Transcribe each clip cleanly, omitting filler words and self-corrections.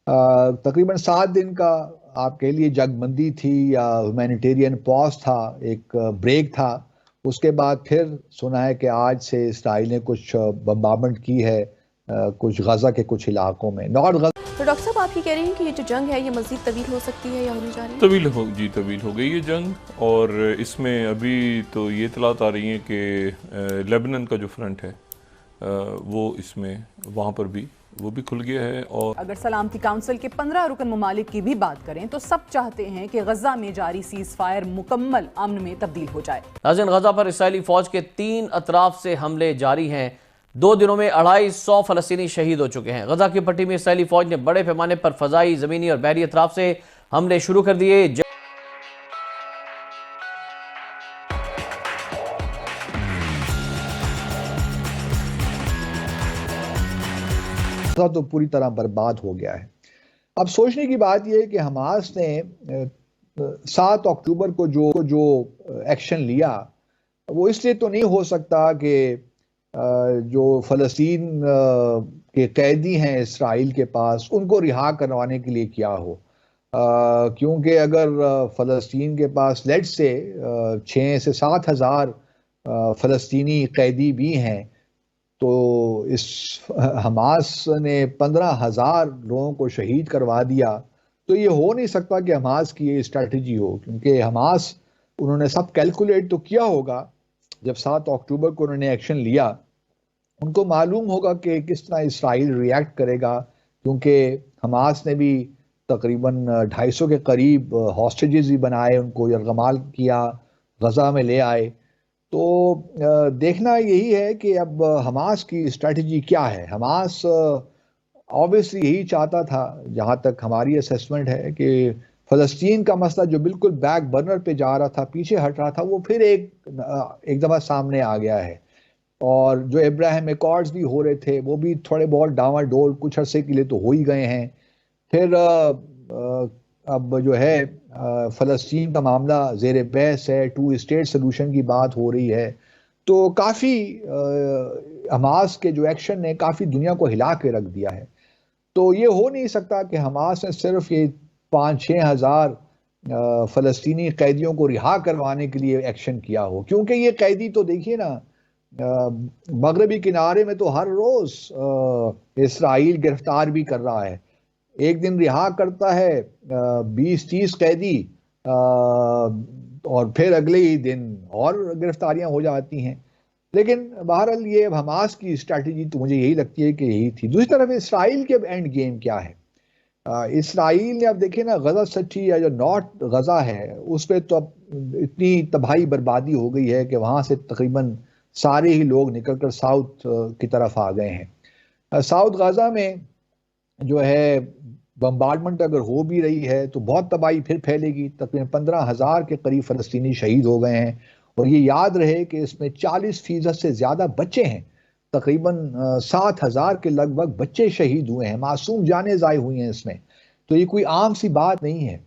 तकरीबन 7 दिन का आप कह लिए जंगबंदी थी या ह्यूमैनिटेरियन पॉज था, एक ब्रेक था। उसके बाद फिर सुना है कि आज से इसराइल ने कुछ बम्बारमेंट की है कुछ गजा के कुछ इलाकों में, नॉर्थ गजा। तो डॉक्टर साहब आप ये कह रहे हैं कि ये जो जंग है ये मजीद तवील हो सकती है या होने जा रही है? तवील हो गई ये जंग। और इसमें अभी तो ये इतलात आ रही हैं कि लेबनान का जो फ्रंट है वो इसमें वहाँ पर भी वो भी खुल गया है। और अगर सलामती काउंसिल के 15 रुकन ममालिक की भी बात करें तो सब चाहते हैं कि गजा में जारी सीज फायर मुकम्मल अमन में तब्दील हो जाए। नाज़रीन, गजा पर इसराइली फौज के 3 अतराफ से हमले जारी हैं। 2 दिनों में 250 फलस्तीनी शहीद हो चुके हैं। गजा की पट्टी में इसराइली फौज ने बड़े पैमाने पर फजाई, जमीनी और बहरी अतराफ से हमले शुरू कर दिए। तो पूरी तरह बर्बाद हो गया है। अब सोचने की बात यह है कि हमास ने 7 अक्टूबर को जो एक्शन लिया वो इसलिए तो नहीं हो सकता कि जो फलस्तीन के कैदी हैं इसराइल के पास उनको रिहा करवाने के लिए किया हो, क्योंकि अगर फलस्तीन के पास लेट से 6 से 7 हज़ार फलस्तीनी कैदी भी हैं, तो इस हमास ने 15,000 लोगों को शहीद करवा दिया। तो ये हो नहीं सकता कि हमास की ये स्ट्रैटेजी हो, क्योंकि हमास उन्होंने सब कैलकुलेट तो किया होगा। जब 7 अक्टूबर को उन्होंने एक्शन लिया, उनको मालूम होगा कि किस तरह इसराइल रिएक्ट करेगा, क्योंकि हमास ने भी तकरीबन 250 के करीब हॉस्टेजेस भी बनाए, उनको यरगमाल किया, गजा में ले आए। तो देखना यही है कि अब हमास की स्ट्रैटेजी क्या है। हमास ऑब्वियसली यही चाहता था, जहाँ तक हमारी असेसमेंट है, कि फ़लस्तीन का मसला जो बिल्कुल बैक बर्नर पे जा रहा था, पीछे हट रहा था, वो फिर एक दफ़ा सामने आ गया है। और जो इब्राहिम एकॉर्ड्स भी हो रहे थे वो भी थोड़े बहुत डावाडोल कुछ अरसे के लिए तो हो ही गए हैं। फिर अब जो है फ़लस्तीन का मामला ज़ेर बहस है, 2 स्टेट सोल्यूशन की बात हो रही है। तो काफ़ी हमास के जो एक्शन ने काफ़ी दुनिया को हिला के रख दिया है। तो ये हो नहीं सकता कि हमास ने सिर्फ ये 5-6 हज़ार फ़लस्तीनी कैदियों को रिहा करवाने के लिए एक्शन किया हो, क्योंकि ये कैदी तो देखिए ना, मगरबी किनारे में तो हर रोज़ इसराइल गिरफ्तार भी कर रहा है। एक दिन रिहा करता है 20-30 कैदी, और फिर अगले ही दिन और गिरफ्तारियां हो जाती हैं। लेकिन बहरहाल ये हमास की स्ट्रैटेजी तो मुझे यही लगती है कि यही थी। दूसरी तरफ इसराइल के अब एंड गेम क्या है? इसराइल ने अब देखिए ना, गजा सिटी या जो नॉर्थ गजा है उस पर तो अब इतनी तबाही बर्बादी हो गई है कि वहाँ से तकरीबन सारे ही लोग निकलकर साउथ की तरफ आ गए हैं। साउथ गजा में जो है बम्बार्डमेंट अगर हो भी रही है तो बहुत तबाही फिर फैलेगी। तकरीबन 15,000 के करीब फ़लस्तीनी शहीद हो गए हैं, और ये याद रहे कि इसमें 40% से ज़्यादा बच्चे हैं। तकरीबन 7,000 के लगभग बच्चे शहीद हुए हैं, मासूम जानें ज़ाय हुई हैं इसमें। तो ये कोई आम सी बात नहीं है।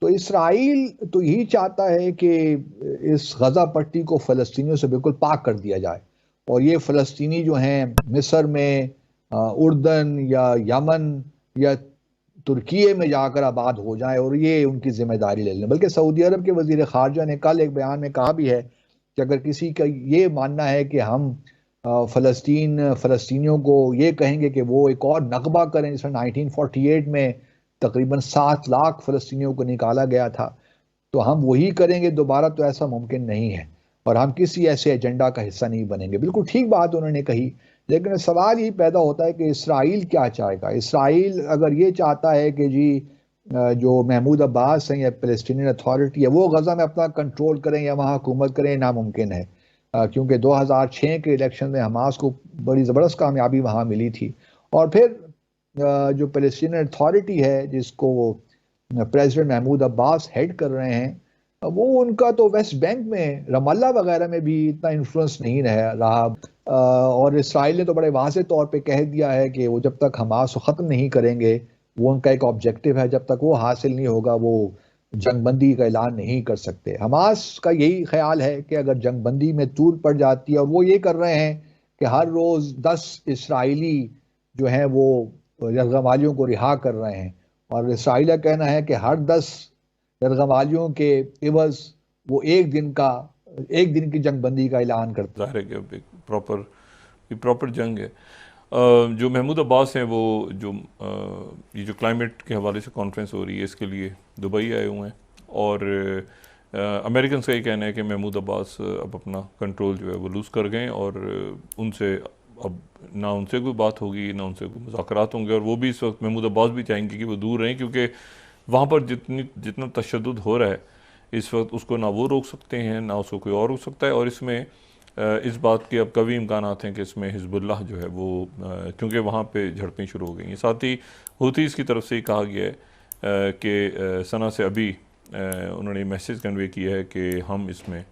तो इसराइल तो यही चाहता है कि इस गजा पट्टी को फ़लस्तीनियों से बिल्कुल पाक कर दिया जाए, और ये फ़लस्तीनी जो हैं मिस्र में, उर्दन या यमन या तुर्की में जाकर आबाद हो जाए और ये उनकी जिम्मेदारी ले लें। बल्कि सऊदी अरब के वजीर खारजा ने कल एक बयान में कहा भी है कि अगर किसी का ये मानना है कि हम फ़लस्तीनियों को ये कहेंगे कि वो एक और नकबा करें, जैसे 1948 में तकरीबन 7 लाख फ़लस्तीनियों को निकाला गया था, तो हम वही करेंगे दोबारा, तो ऐसा मुमकिन नहीं है, और हम किसी ऐसे एजेंडा का हिस्सा नहीं बनेंगे। बिल्कुल ठीक बात उन्होंने कही। लेकिन सवाल ये पैदा होता है कि इसराइल क्या चाहेगा? इसराइल अगर ये चाहता है कि जी जो महमूद अब्बास हैं या फ़लस्तीनियन अथॉरिटी है वो गजा में अपना कंट्रोल करें या वहाँ हुकूमत करें, नामुमकिन है। क्योंकि 2006 के इलेक्शन में हमास को बड़ी ज़बरदस्त कामयाबी वहाँ मिली थी। और फिर जो फ़लस्तीनियन अथॉरिटी है जिसको प्रेसिडेंट महमूद अब्बास हेड कर रहे हैं, वो उनका तो वेस्ट बैंक में, रमल्ला वगैरह में भी इतना इन्फ्लुएंस नहीं रहा। और इसराइल ने तो बड़े वाज़े तौर पे कह दिया है कि वो जब तक हमास को ख़त्म नहीं करेंगे, वो उनका एक ऑब्जेक्टिव है, जब तक वो हासिल नहीं होगा वो जंगबंदी का ऐलान नहीं कर सकते। हमास का यही ख्याल है कि अगर जंगबंदी में तूल पड़ जाती है, और वो ये कर रहे हैं कि हर रोज़ 10 इसराइली जो हैं वो यरगमालियों को रिहा कर रहे हैं, और इसराइल का कहना है कि हर 10 यरगमालियों के इवज वो एक दिन की जंगबंदी का ऐलान करता है। ज़ाहिर है कि अब एक प्रॉपर जंग है। जो महमूद अब्बास हैं वो जो ये जो क्लाइमेट के हवाले से कॉन्फ्रेंस हो रही है इसके लिए दुबई आए हुए हैं, और अमेरिकन का ये कहना है कि महमूद अब्बास अब अपना कंट्रोल जो है वो लूज़ कर गए, और उनसे अब ना उनसे कोई बात होगी ना उनसे कोई मुज़ाकरात होंगे, और वो भी इस वक्त महमूद अब्बास भी चाहेंगे कि वो दूर रहें, क्योंकि वहाँ पर जितना तशद्दुद हो रहा है इस वक्त उसको ना वो रोक सकते हैं ना उसको कोई और रोक सकता है। और इसमें इस बात के अब कभी इम्कान आते हैं कि इसमें हिजबुल्लाह जो है वो क्योंकि वहाँ पे झड़पें शुरू हो गई हैं। साथ ही हूतीज़ की तरफ से ही कहा गया है कि सना से अभी उन्होंने मैसेज कन्वे किया है कि हम इसमें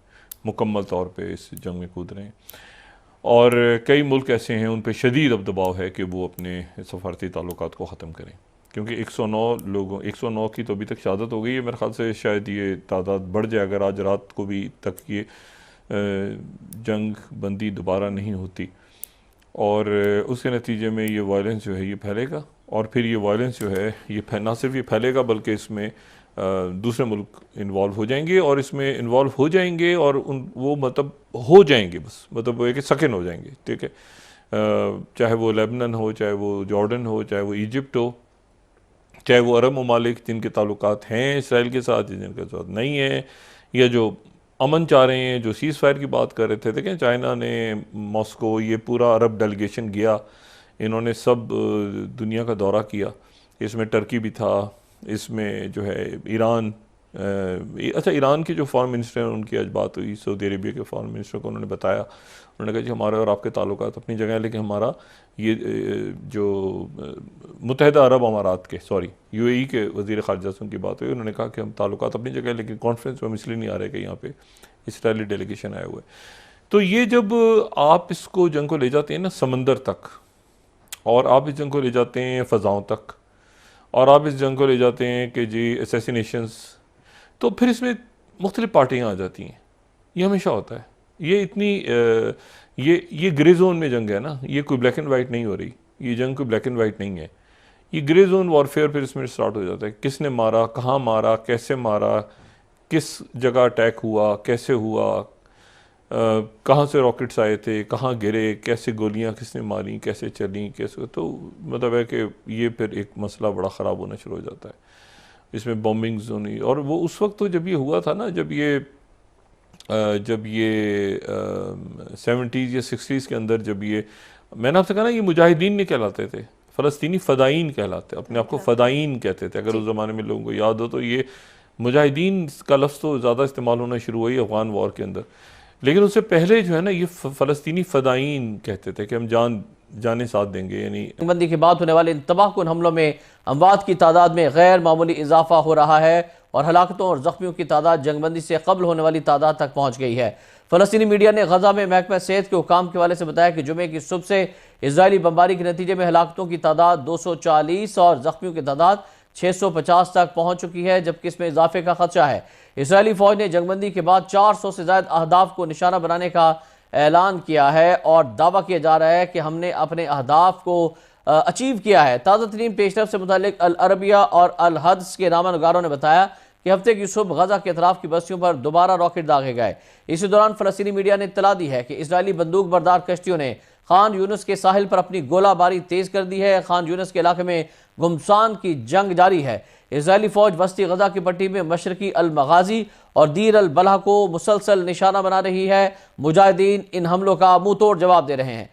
मुकम्मल तौर पे इस जंग में कूद रहे हैं, और कई मुल्क ऐसे हैं उन पे शदीद अब दबाव है कि वो अपने सफारती ताल्लुकात को ख़त्म करें, क्योंकि 109 की तो अभी तक शहादत हो गई है। मेरे ख्याल से शायद ये तादाद बढ़ जाए अगर आज रात को भी तक ये जंग बंदी दोबारा नहीं होती, और उसके नतीजे में ये वायलेंस जो है ये फैलेगा, और फिर ये वायलेंस जो है ये ना सिर्फ ये फैलेगा बल्कि इसमें दूसरे मुल्क इन्वॉल्व हो जाएंगे, और इसमें इन्वॉल्व हो जाएंगे और वो मतलब हो जाएंगे, बस मतलब वो एक सेकंड हो जाएंगे, ठीक है। चाहे वो लेबनान हो, चाहे वो जॉर्डन हो, चाहे वो इजिप्ट हो, चाहे वो अरब ममालिक जिनके ताल्लुकात हैं इसराइल के साथ, जिनके साथ नहीं है, या जो अमन चाह रहे हैं, जो सीज़ फायर की बात कर रहे थे। देखें चाइना ने मॉस्को, ये पूरा अरब डेलीगेशन गया, इन्होंने सब दुनिया का दौरा किया, इसमें टर्की भी था, इसमें जो है ईरान, अच्छा ईरान के जो फॉरेन मिनिस्टर हैं उनकी आज बात हुई, सऊदी अरेबिया के फॉरेन मिनिस्टर को उन्होंने बताया, उन्होंने कहा जी हमारे और आपके ताल्लुकात अपनी जगह है, लेकिन हमारा ये जो मुत्तहिदा अरब अमारात के यूएई के वज़ीर ख़ारिजा से उनकी बात हुई, उन्होंने कहा कि हम ताल्लुकात अपनी जगह है, लेकिन कॉन्फ्रेंस में हम इसलिए नहीं आ रहे कि यहाँ पे इसराइली डेलीगेशन आए हुए। तो ये जब आप इसको जंग को ले जाते हैं ना समंदर तक, और आप इस जंग को ले जाते हैं फ़ज़ाओं तक, और आप इस जंग को ले जाते हैं कि जी असैसिनेशंस, तो फिर इसमें मुख्तलिफ पार्टियाँ आ जाती हैं। ये हमेशा होता है, ये इतनी ये ग्रे जोन में जंग है ना, ये कोई ब्लैक एंड वाइट नहीं हो रही, ये जंग कोई ब्लैक एंड वाइट नहीं है, ये ग्रे जोन वॉरफेयर फिर इसमें स्टार्ट हो जाता है। किसने मारा, कहाँ मारा, कैसे मारा, किस जगह अटैक हुआ, कैसे हुआ, कहाँ से रॉकेट्स आए थे, कहाँ गिरे, कैसे गोलियाँ किसने मारी, कैसे चली, कैसे, तो मतलब है कि ये फिर एक मसला बड़ा ख़राब होना शुरू हो जाता है। इसमें बॉम्बिंग्स होनी, और वो उस वक्त तो जब ये हुआ था ना, जब ये 70s या 60s के अंदर, जब ये मैंने आपसे कहा ना ये मुजाहिदीन नहीं कहलाते थे, फ़लस्तीनी फ़दाईन कहलाते, अपने आप को फ़दाईन कहते थे। अगर उस ज़माने में लोगों को याद हो तो ये मुजाहिदीन का लफ्ज़ तो ज़्यादा इस्तेमाल होना शुरू हुई अफ़गान वॉर के अंदर, लेकिन उससे पहले जो है ना ये फ़लस्तीनी फ़दाईन कहते थे कि हम जाने साथ देंगे। यानी जंगबंदी के बाद होने वाले इन तबाहकुन हमलों में अमवात की तादाद में गैर मामूली इजाफा हो रहा है, और हलाकतों और ज़ख्मियों की तादाद जंगबंदी से कबल होने वाली तादाद तक पहुँच गई है। फ़लस्तीनी मीडिया ने गजा में महकमा सेहत के हुकाम के हवाले से बताया कि जुमे की सुबह से इजरायली बमबारी के नतीजे में हलाकतों की तादाद 240 और ज़ख्मियों की तादाद 650 तक पहुँच चुकी है, जबकि इसमें इजाफे का खदशा है। इसराइली फ़ौज ने जंगबंदी के बाद 400 से ज़्यादा अहदाफ को निशाना बनाने का ऐलान किया है, और दावा किया जा रहा है कि हमने अपने अहदाफ को अचीव किया है। ताज़ा तरीन पेशरफ से मुतालिक अल अरबिया और अल हद्स के नामानुगारों ने बताया कि हफ्ते की सुबह गजा के अतराफ की बस्तियों पर दोबारा रॉकेट दागे गए। इसी दौरान फ़लस्तीनी मीडिया ने इत्तला दी है कि इसराइली बंदूक बरदार कश्तियों ने खान यूनुस के साहिल पर अपनी गोलाबारी तेज कर दी है। खान यूनुस के इलाके में गुमसान की जंग जारी है। इसराइली फौज वस्ती गजा की पट्टी में मशरकी अल मगाजी और दीर अल बलह को मुसलसल निशाना बना रही है। मुजाहिदीन इन हमलों का मुंह तोड़ जवाब दे रहे हैं।